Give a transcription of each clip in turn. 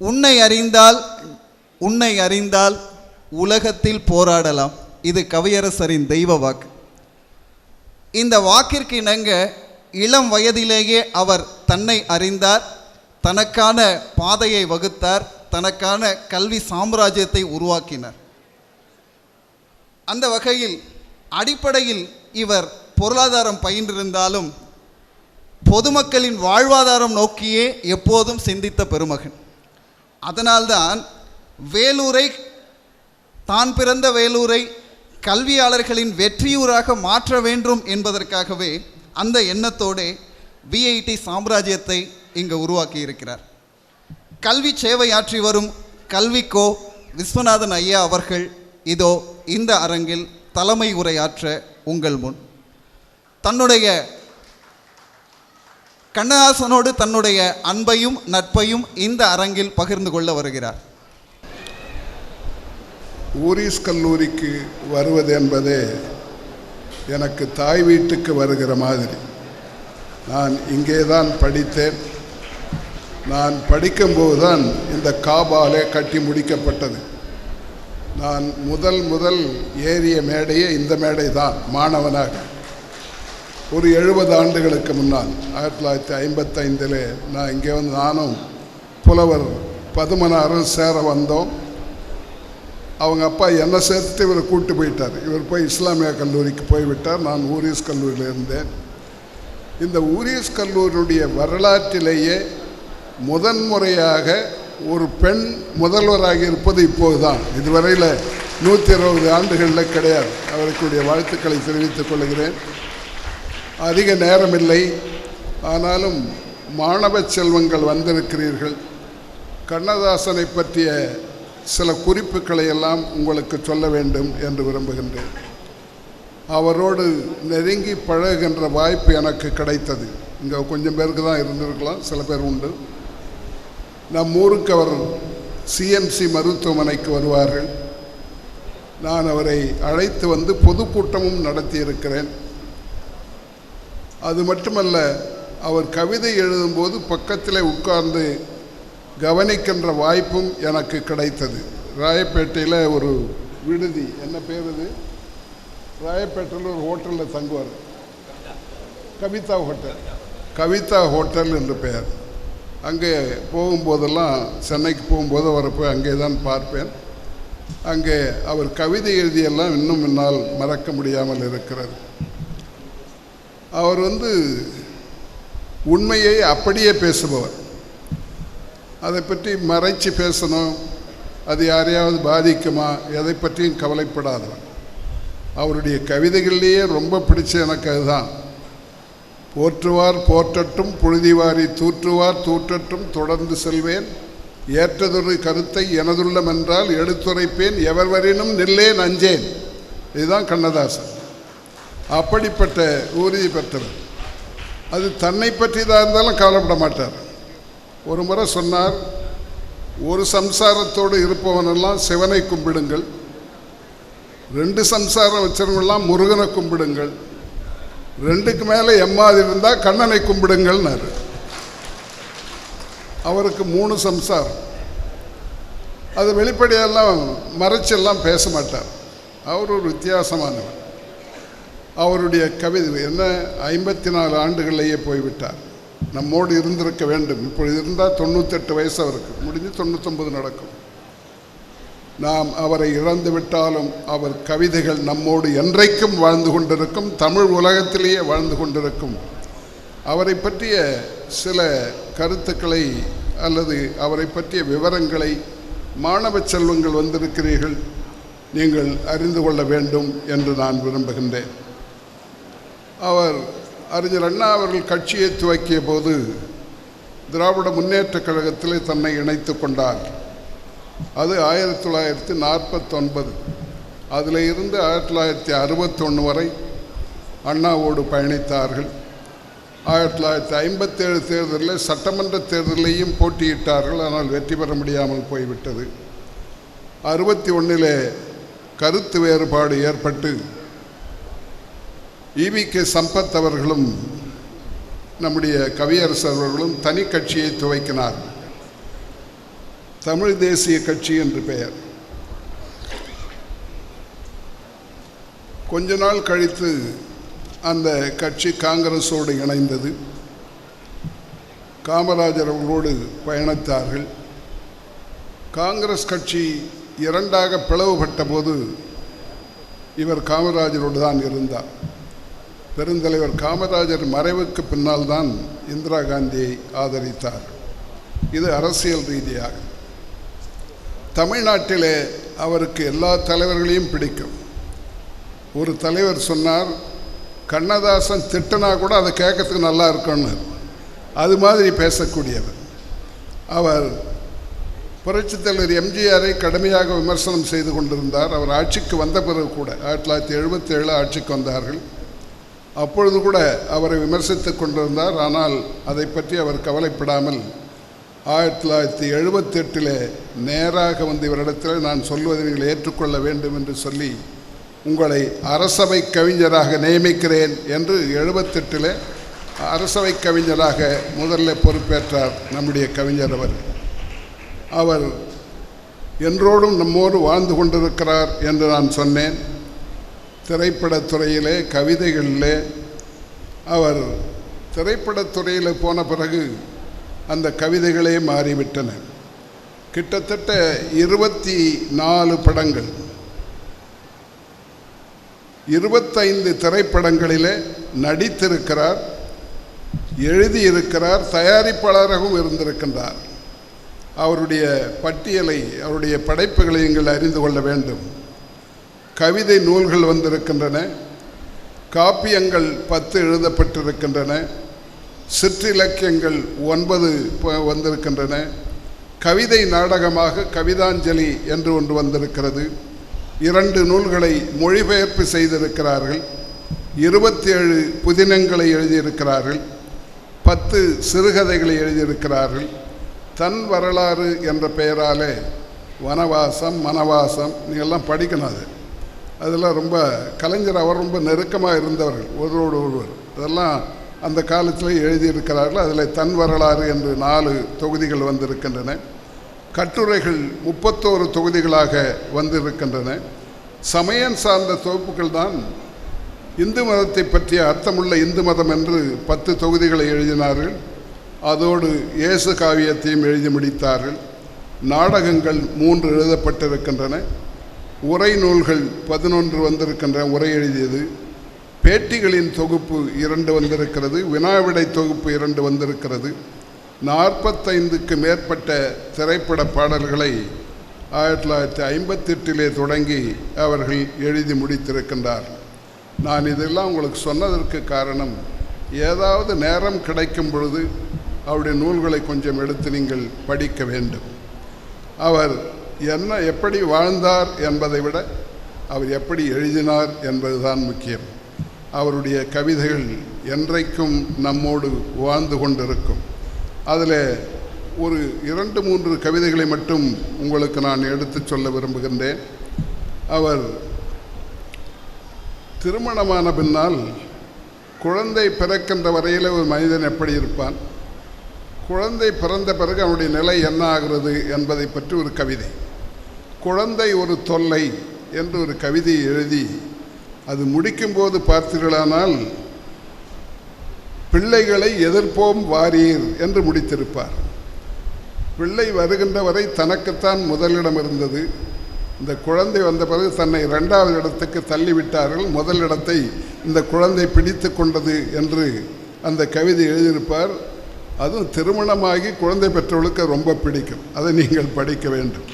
உன்னை அறிந்தால் உலகத்தில் போராடலாம். இது கவியரசரின் தெய்வ வாக்கு. இந்த வாக்கிற்கு இணங்க இளம் வயதிலேயே அவர் தன்னை அறிந்தார், தனக்கான பாதையை வகுத்தார், தனக்கான கல்வி சாம்ராஜ்யத்தை உருவாக்கினார். அந்த வகையில் அடிப்படையில் இவர் பொருளாதாரம் பயின்றிருந்தாலும் பொதுமக்களின் வாழ்வாதாரம் நோக்கியே எப்போதும் சிந்தித்த பெருமகன். அதனால்தான் தான் பிறந்த வேலூரை கல்வியாளர்களின் வெற்றியூராக மாற்ற வேண்டும் என்பதற்காகவே அந்த எண்ணத்தோடு விஐடி சாம்ராஜ்யத்தை இங்கு உருவாக்கி இருக்கிறார். கல்வி சேவையாற்றி வரும் கல்விக்கோ விஸ்வநாதன் ஐயா அவர்கள் இதோ இந்த அரங்கில் தலைமை உரையாற்ற உங்கள் முன் கண்ணதாசனோடு தன்னுடைய அன்பையும் நட்பையும் இந்த அரங்கில் பகிர்ந்து கொள்ள வருகிறார். ஊரிஸ் கல்லூரிக்கு வருவது என்பதே எனக்கு தாய் வீட்டுக்கு வருகிற மாதிரி. நான் இங்கே தான் படித்தேன். நான் படிக்கும்போது தான் இந்த காபாலே கட்டி முடிக்கப்பட்டது. நான் முதல் ஏறிய மேடையே இந்த மேடை தான். மாணவனாக ஒரு 70 ஆண்டுகளுக்கு முன்னால் 1955 நான் இங்கே வந்து நானும் புலவர் பதுமனாரும் சேர வந்தோம். அவங்க அப்பா என்னை சேர்த்து இவரை கூப்பிட்டு போயிட்டார். இவர் போய் இஸ்லாமிய கல்லூரிக்கு போய்விட்டார். நான் ஊரிஸ் கல்லூரியில் இருந்தேன். இந்த ஊரிஸ் கல்லூரியுடைய வரலாற்றிலேயே முதன்முறையாக ஒரு பெண் முதல்வராக இருப்பது இப்போது தான். இதுவரையில் 120 ஆண்டுகளில் கிடையாது. அவருக்குடைய வாழ்த்துக்களை தெரிவித்துக் கொள்கிறேன். அதிக நேரமில்லை, ஆனாலும் மாணவ செல்வங்கள் வந்திருக்கிறீர்கள். கண்ணதாசனை பற்றிய சில குறிப்புகளை எல்லாம் உங்களுக்கு சொல்ல வேண்டும் என்று விரும்புகின்றேன். அவரோடு நெருங்கி பழகுகின்ற வாய்ப்பு எனக்கு கிடைத்தது. இங்கே கொஞ்சம் பேருக்கு தான் இருந்திருக்கலாம், சில பேர் உண்டு. நம் ஊருக்கு அவர் சிஎம்சி மருத்துவமனைக்கு வருவார்கள். நான் அவரை அழைத்து வந்து பொதுக்கூட்டமும் நடத்தியிருக்கிறேன். அது மட்டுமல்ல, அவர் கவிதை எழுதும்போது பக்கத்தில் உட்கார்ந்து கவனிக்கின்ற வாய்ப்பும் எனக்கு கிடைத்தது. ராயப்பேட்டையில் ஒரு விடுதி, என்ன பேர் இது, ராயப்பேட்டையில் ஒரு ஹோட்டலில் தங்குவார். கவிதா ஹோட்டல் என்று பெயர். அங்கே போகும்போதெல்லாம், சென்னைக்கு போகும்போது அவரை போய் அங்கே தான் பார்ப்பேன். அங்கே அவர் கவிதை எழுதியெல்லாம் இன்னும் என்னால் மறக்க முடியாமல் இருக்கிறது. அவர் உண்மையை அப்படியே பேசுபவர். அதை பற்றி மறைச்சி பேசணும், அது யாரையாவது பாதிக்குமா, எதை பற்றியும் கவலைப்படாதவர். அவருடைய கவிதைகள்லேயே ரொம்ப பிடிச்ச எனக்கு அதுதான். போற்றுவார் போற்றட்டும், புழுதிவாரி தூற்றுவார் தூற்றட்டும், தொடர்ந்து செல்வேன், ஏற்றதொரு கருத்தை எனதுள்ளம் என்றால் எடுத்துரைப்பேன், எவர்வரினும் நில்லேன் அஞ்சேன். இதுதான் கண்ணதாசன். அப்படிப்பட்ட உறுதி பெற்றவர். அது தன்னை பற்றி தான் இருந்தாலும் கவலைப்பட மாட்டார். ஒரு முறை சொன்னார், ஒரு சம்சாரத்தோடு இருப்பவனெல்லாம் சிவனை கும்பிடுங்கள், 2 சம்சாரம் வச்சவங்கெல்லாம் முருகனை கும்பிடுங்கள், 2க்கு மேலே எம்மாதி இருந்தால் கண்ணனை கும்பிடுங்கள்னாரு. அவருக்கு 3 சம்சாரம். அது வெளிப்படையெல்லாம் மறைச்செல்லாம் பேச மாட்டார். அவர் ஒரு வித்தியாசமானவர். அவருடைய கவிதை என்ன 54 ஆண்டுகளிலேயே போய்விட்டார். நம்மோடு இருந்திருக்க வேண்டும். இப்பொழுது இருந்தால் 98 வயசு அவருக்கு, முடிஞ்சு 99 நடக்கும். நாம் அவரை இழந்து விட்டாலும் அவர் கவிதைகள் நம்மோடு என்றைக்கும் வாழ்ந்து கொண்டிருக்கும், தமிழ் உலகத்திலேயே வாழ்ந்து கொண்டிருக்கும். அவரை பற்றிய சில கருத்துக்களை அல்லது அவரை பற்றிய விவரங்களை மாணவ செல்வங்கள் வந்திருக்கிறீர்கள், நீங்கள் அறிந்து கொள்ள வேண்டும் என்று நான் விரும்புகின்றேன். அறிஞர் அண்ணா அவர்கள் கட்சியை துவக்கிய போது திராவிட முன்னேற்றக் கழகத்தில் தன்னை இணைத்து கொண்டார். அது 1949. அதில் இருந்து 1961 வரை அண்ணாவோடு பயணித்தார்கள். 1957 தேர்தலில் சட்டமன்ற தேர்தலையும் போட்டியிட்டார்கள். ஆனால் வெற்றி பெற முடியாமல் போய்விட்டது. 61 கருத்து வேறுபாடு ஏற்பட்டு ஈவிகே சம்பத் அவர்களும் நம்முடைய கவியரசர் அவர்களும் தனி கட்சியை துவக்கினார். தமிழ் தேசிய கட்சி என்று பெயர். கொஞ்ச நாள் கழித்து அந்த கட்சி காங்கிரஸோடு இணைந்தது. காமராஜர் அவர்களோடு பயணித்தார்கள். காங்கிரஸ் கட்சி இரண்டாக பிளவுபட்ட போது இவர் காமராஜரோடு தான் இருந்தார். பெருந்தலைவர் காமராஜர் மறைவுக்கு பின்னால் தான் இந்திரா காந்தியை ஆதரித்தார். இது அரசியல் ரீதியாக. தமிழ்நாட்டிலே அவருக்கு எல்லா தலைவர்களையும் பிடிக்கும். ஒரு தலைவர் சொன்னார், கண்ணதாசன் திட்டினா கூட அதை கேட்கறதுக்கு நல்லா இருக்குன்னு. அது மாதிரி பேசக்கூடியவர். அவர் புரட்சித் தலைவர் எம்ஜிஆரை கடுமையாக விமர்சனம் செய்து கொண்டிருந்தார். அவர் ஆட்சிக்கு வந்த பிறகு கூட 1977 ஆட்சிக்கு வந்தார்கள். அப்பொழுது கூட அவரை விமர்சித்து கொண்டிருந்தார். ஆனால் அதை பற்றி அவர் கவலைப்படாமல் 1978 நேராக வந்து இவரிடத்தில் நான் சொல்வதை நீங்கள் ஏற்றுக்கொள்ள வேண்டும் என்று சொல்லி உங்களை அரசவை கவிஞராக நியமிக்கிறேன் என்று 78 அரசவை கவிஞராக முதல்ல பொறுப்பேற்றார் நம்முடைய கவிஞர் அவர். அவர் என்றோடும் நம்மோடு வாழ்ந்து கொண்டிருக்கிறார் என்று நான் சொன்னேன். திரைப்படத்துறையிலே கவிதைகளிலே அவர் திரைப்படத்துறையில் போன பிறகு அந்த கவிதைகளே மாறிவிட்டன. கிட்டத்தட்ட 24 படங்கள், 25 திரைப்படங்களிலே நடித்திருக்கிறார், எழுதியிருக்கிறார், தயாரிப்பாளராகவும் இருந்திருக்கின்றார். அவருடைய பட்டியலை, அவருடைய படைப்புகளை நீங்கள் அறிந்து கொள்ள வேண்டும். கவிதை நூல்கள் வந்திருக்கின்றன, காப்பியங்கள் 10 எழுதப்பட்டிருக்கின்றன, சிற்றிலக்கியங்கள் 9 வந்திருக்கின்றன, கவிதை நாடகமாக கவிதாஞ்சலி என்று ஒன்று வந்திருக்கிறது. 2 நூல்களை மொழிபெயர்ப்பு செய்திருக்கிறார்கள். 27 புதினங்களை எழுதியிருக்கிறார்கள். 10 சிறுகதைகளை எழுதியிருக்கிறார்கள். தன் வரலாறு என்ற பெயராலே வனவாசம், மனவாசம், நீங்கள்லாம் படிக்கணும். அதெல்லாம் ரொம்ப கலைஞர் அவர் ரொம்ப நெருக்கமாக இருந்தவர்கள், ஒருவரோடு ஒருவர். அதெல்லாம் அந்த காலத்தில் எழுதியிருக்கிறார்கள். அதில் தன் வரலாறு என்று 4 தொகுதிகள் வந்திருக்கின்றன. கட்டுரைகள் 31 தொகுதிகளாக வந்திருக்கின்றன. சமயம் சார்ந்த தொகுப்புகள் தான். இந்து மதத்தை பற்றிய அர்த்தமுள்ள இந்து மதம் என்று 10 தொகுதிகளை எழுதினார்கள். அதோடு இயேசு காவியத்தையும் எழுதி முடித்தார்கள். நாடகங்கள் 3 எழுதப்பட்டிருக்கின்றன. உரை நூல்கள் 11 வந்திருக்கின்றன, உரை எழுதியது. பேட்டிகளின் தொகுப்பு 2 வந்திருக்கிறது. வினாவிடை தொகுப்பு 2 வந்திருக்கிறது. 45க்கு மேற்பட்ட திரைப்பட பாடல்களை 1958 தொடங்கி அவர்கள் எழுதி முடித்திருக்கின்றார். நான் இதெல்லாம் உங்களுக்கு சொன்னதற்கு காரணம், ஏதாவது நேரம் கிடைக்கும் பொழுது அவருடைய நூல்களை கொஞ்சம் எடுத்து நீங்கள் படிக்க வேண்டும். அவர் எப்படி வாழ்ந்தார் என்பதை விட அவர் எப்படி எழுதினார் என்பதுதான் முக்கியம். அவருடைய கவிதைகள் என்றைக்கும் நம்மோடு வாழ்ந்து கொண்டிருக்கும். அதில் ஒரு 2-3 கவிதைகளை மட்டும் உங்களுக்கு நான் எடுத்து சொல்ல விரும்புகின்றேன். அவர் திருமணமான பின்னால் குழந்தை பிறக்கின்ற வரையில் ஒரு மனிதன் எப்படி இருப்பான், குழந்தை பிறந்த பிறகு அவனுடைய நிலை என்ன ஆகிறது என்பதை பற்றி ஒரு கவிதை. குழந்தை ஒரு தொல்லை என்று ஒரு கவிதையை எழுதி அது முடிக்கும்போது பார்த்தீர்களானால் பிள்ளைகளை எதிர்ப்போம் வாரீர் என்று முடித்திருப்பார். பிள்ளை வருகின்ற வரை தனக்குத்தான் முதலிடம் இருந்தது. இந்த குழந்தை வந்த பிறகு தன்னை 2வது இடத்துக்கு தள்ளிவிட்டார்கள். முதலிடத்தை இந்த குழந்தை பிடித்து கொண்டது என்று அந்த கவிதை எழுதியிருப்பார். அதுவும் திருமணமாகி குழந்தை பெற்றவர்களுக்கு ரொம்ப பிடிக்கும். அதை நீங்கள் படிக்க வேண்டும்.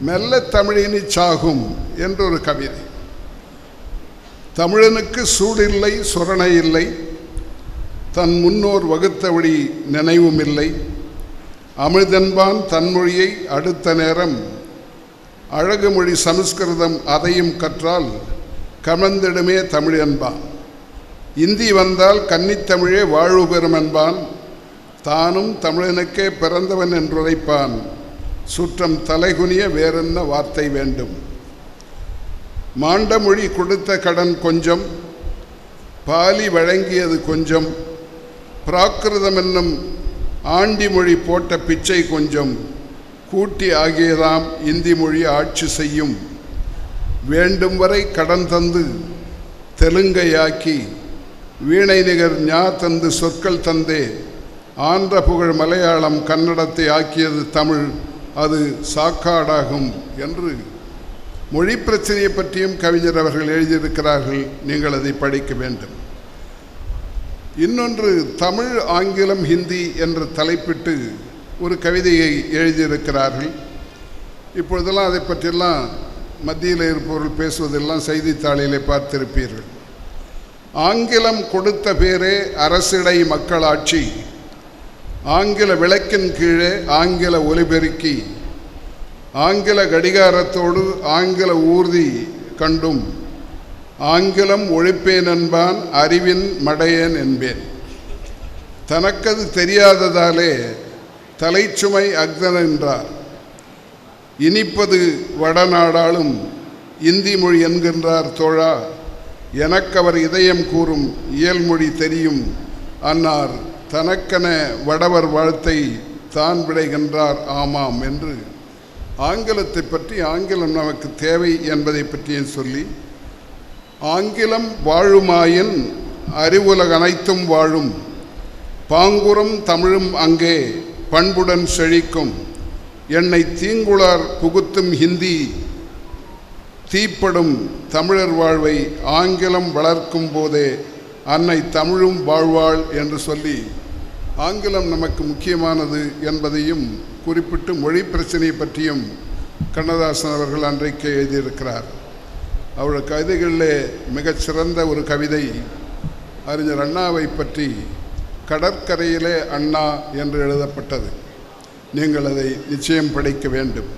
மெல்ல தமிழினி சாகும் என்று ஒரு கவிதை. தமிழனுக்கு சூடில்லை, சொரணை இல்லை, தன் முன்னோர் வகுத்த வழி நினைவும் இல்லை, அமிழ்தென்பான் தன்மொழியை அடுத்த நேரம், அழகு மொழி சமஸ்கிருதம் அதையும் கற்றால் கமழ்ந்திடுமே தமிழ் என்பான், இந்தி வந்தால் கன்னித்தமிழே வாழ்வு பெறும் என்பான், தானும் தமிழனுக்கே பிறந்தவன் என்றுரைப்பான், சுற்றம் தலைகுனிய வேறென்ன வார்த்தை வேண்டும், மாண்டமொழி கொடுத்த கடன் கொஞ்சம், பாலி வழங்கியது கொஞ்சம், பிராகிருதம் என்னும் ஆண்டி மொழி போட்ட பிச்சை கொஞ்சம், கூட்டி ஆகியதாம் இந்தி மொழி ஆட்சி செய்யும், வேண்டும் வரை கடன் தந்து தெலுங்கையாக்கி, வீணை நிகர் ஞா தந்து சொற்கள் தந்தே, ஆன்ற புகழ் மலையாளம் கன்னடத்தை ஆக்கியது தமிழ், அது சாக்காடாகும் என்று மொழி பிரச்சனையை பற்றியும் கவிஞர் அவர்கள் எழுதியிருக்கிறார்கள். நீங்கள் அதை படிக்க வேண்டும். இன்னொன்று, தமிழ் ஆங்கிலம் ஹிந்தி என்று தலைப்பிட்டு ஒரு கவிதையை எழுதியிருக்கிறார்கள். இப்பொழுதெல்லாம் அதை பற்றியெல்லாம் மத்தியில் இருப்பவர்கள் பேசுவதெல்லாம் செய்தித்தாளிலே பார்த்திருப்பீர்கள். ஆங்கிலம் கொடுத்த பேரே அரசிடை மக்களாட்சி, ஆங்கில விளக்கின் கீழே ஆங்கில ஒலிபெருக்கி, ஆங்கில கடிகாரத்தோடு ஆங்கில ஊர்தி கண்டும், ஆங்கிலம் ஒழிப்பேன் என்பான் அறிவின் மடையன் என்பேன். தனக்கது தெரியாததாலே தலைச்சுமை அக்தன் என்றார். இனிப்பது வடநாடாளும் இந்தி மொழி என்கின்றார் தோழா, எனக்கவர் இதயம் கூறும் இயல்மொழி தெரியும் அன்னார், தனக்கென வடவர் வாழ்த்தை தான் விடைகின்றார் ஆமாம் என்று ஆங்கிலத்தை பற்றி, ஆங்கிலம் நமக்கு தேவை என்பதை பற்றியும் சொல்லி, ஆங்கிலம் வாழுமாயின் அறிவுலக அனைத்தும் வாழும், பாங்குறம் தமிழும் அங்கே பண்புடன் செழிக்கும், என்னை தீங்குளார் புகுத்தும் ஹிந்தி தீப்படும் தமிழர் வாழ்வை ஆங்கிலம் வளர்க்கும் போதே அன்னை தமிழும் வாழ்வாள் என்று சொல்லி ஆங்கிலம் நமக்கு முக்கியமானது என்பதையும் குறிப்பிட்டு மொழி பிரச்சனை பற்றியும் கண்ணதாசன் அவர்கள் அன்றைக்கு எழுதியிருக்கிறார். அவருடைய கவிதைகளிலே மிகச்சிறந்த ஒரு கவிதை அறிஞர் அண்ணாவை பற்றி, கடற்கரையிலே அண்ணா என்று எழுதப்பட்டது. நீங்கள் அதை நிச்சயம் படிக்க வேண்டும்.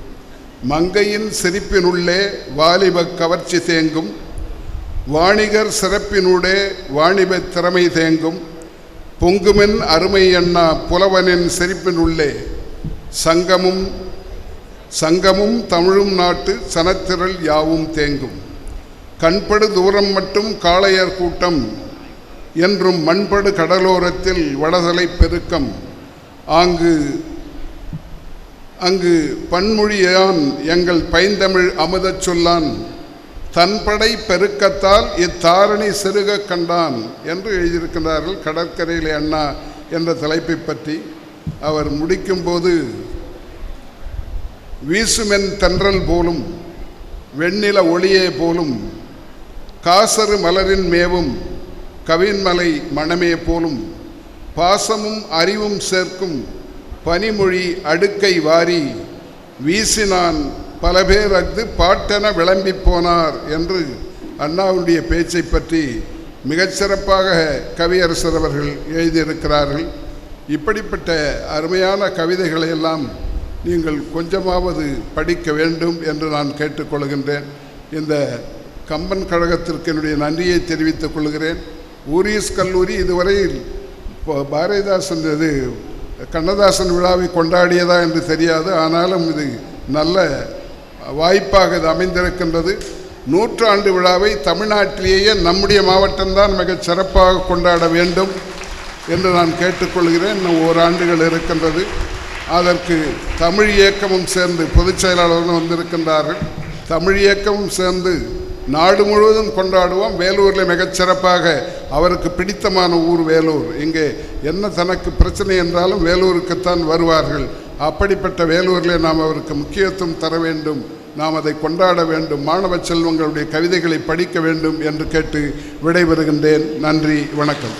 மங்கையின் சிரிப்பினுள்ளே வாலிப கவர்ச்சி தேங்கும், வாணிகர் சிறப்பினூடே வாணிப திறமை தேங்கும், பொங்குமென் அருமை அண்ணா புலவனின் சிரிப்பினுள்ளே சங்கமும் தமிழும் நாட்டு சனத்திரள் யாவும் தேங்கும், கண்படு தூரம் மட்டும் காளையர் கூட்டம் என்றும் மண்படு கடலோரத்தில் வடதலை பெருக்கம், அங்கு பன்மொழியான் எங்கள் பைந்தமிழ் அமுதச் சொல்லான், தன்படை பெருக்கத்தால் இத்தாரணி சிறுக கண்டான் என்று எழுதியிருக்கிறார்கள். கடற்கரையிலே அண்ணா என்ற தலைப்பை பற்றி அவர் முடிக்கும்போது, வீசுமென் தென்றல் போலும் வெண்ணில ஒளியே போலும், காசரு மலரின் மேவும் கவின்மலை மணமே போலும், பாசமும் அறிவும் சேர்க்கும் பனிமொழி அடுக்கை வாரி, வீசினான் பல பேர் அஃது பாட்டென விளம்பி போனார் என்று அண்ணாவுடைய பேச்சை பற்றி மிகச்சிறப்பாக கவியரசர் அவர்கள் எழுதியிருக்கிறார்கள். இப்படிப்பட்ட அருமையான கவிதைகளை எல்லாம் நீங்கள் கொஞ்சமாவது படிக்க வேண்டும் என்று நான் கேட்டுக்கொள்கின்றேன். இந்த கம்பன் கழகத்திற்கு என்னுடைய நன்றியை தெரிவித்துக் கொள்கிறேன். ஊரிஸ் கல்லூரி இதுவரையில் பாரதிதாசன் கண்ணதாசன் விழாவை கொண்டாடியதா என்று தெரியாது, ஆனாலும் இது நல்ல வாய்ப்பாக இது அமைந்திருக்கின்றது. 100 ஆண்டு விழாவை தமிழ்நாட்டிலேயே நம்முடைய மாவட்டம்தான் மிகச் சிறப்பாக கொண்டாட வேண்டும் என்று நான் கேட்டுக்கொள்கிறேன். இன்னும் ஓராண்டுகள் இருக்கின்றது. அதற்கு தமிழ் இயக்கமும் சேர்ந்து பொதுச் செயலாளர்களும் வந்திருக்கின்றார்கள். தமிழ் இயக்கமும் சேர்ந்து நாடு முழுவதும் கொண்டாடுவோம். வேலூரில் மிகச்சிறப்பாக அவருக்கு பிடித்தமான ஊர் வேலூர். இங்கே என்ன தனக்கு பிரச்சனை என்றாலும் வேலூருக்குத்தான் வருவார்கள். அப்படிப்பட்ட வேலூரில் நாம் அவருக்கு முக்கியத்துவம் தர வேண்டும், நாம் அதை கொண்டாட வேண்டும், மாணவ செல்வங்களுடைய கவிதைகளை படிக்க வேண்டும் என்று கேட்டு விடைபெறுகின்றேன். நன்றி, வணக்கம்.